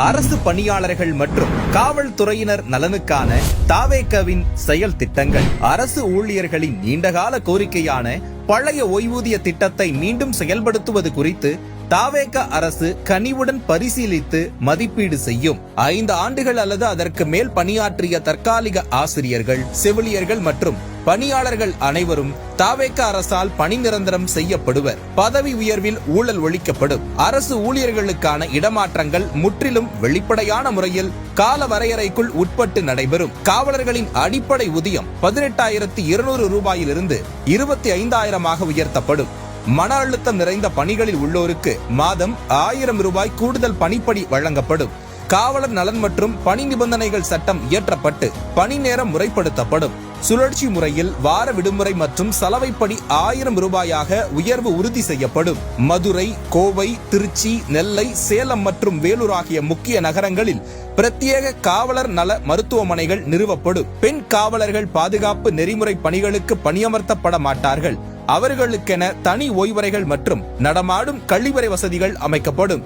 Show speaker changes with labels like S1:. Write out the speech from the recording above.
S1: அரசு பணியாளர்கள் மற்றும் காவல்துறையினர் நலனுக்கான தாவேகவின் செயல் திட்டங்கள். அரசு ஊழியர்களின் நீண்டகால கோரிக்கையான பழைய ஓய்வூதிய திட்டத்தை மீண்டும் செயல்படுத்துவது குறித்து தாவேக அரசு கனிவுடன் பரிசீலித்து மதிப்பீடு செய்யும். 5 ஆண்டுகள் அல்லது அதற்கு மேல் பணியாற்றிய தற்காலிக ஆசிரியர்கள், செவிலியர்கள் மற்றும் பணியாளர்கள் அனைவரும் தாவேக அரசால் பணி நிரந்தரம் செய்யப்படுவர். பதவி உயர்வில் ஊழல் ஒழிக்கப்படும். அரசு ஊழியர்களுக்கான இடமாற்றங்கள் முற்றிலும் வெளிப்படையான முறையில் கால வரையறைக்குள் உட்பட்டு நடைபெறும். காவலர்களின் அடிப்படை ஊதியம் 18,200 ரூபாயிலிருந்து 25,000 உயர்த்தப்படும். மன அழுத்தம் நிறைந்த பணிகளில் உள்ளோருக்கு மாதம் 1000 ரூபாய் கூடுதல் பணிப்படி வழங்கப்படும். காவலர் நலன் மற்றும் பணி நிபந்தனைகள் சட்டம் இயற்றப்பட்டு பணி நேரம் முறைப்படுத்தப்படும். சுழற்சி முறையில் வார விடுமுறை மற்றும் சலவைப்படி 1000 ரூபாயாக உயர்வு உறுதி செய்யப்படும். மதுரை, கோவை, திருச்சி, நெல்லை, சேலம் மற்றும் வேலூர் ஆகிய முக்கிய நகரங்களில் பிரத்யேக காவலர் நல மருத்துவமனைகள் நிறுவப்படும். பெண் காவலர்கள் பாதுகாப்பு நெறிமுறை பணிகளுக்கு பணியமர்த்தப்பட மாட்டார்கள். அவர்களுக்கென தனி ஓய்வறைகள் மற்றும் நடமாடும் கழிவறை வசதிகள் அமைக்கப்படும்.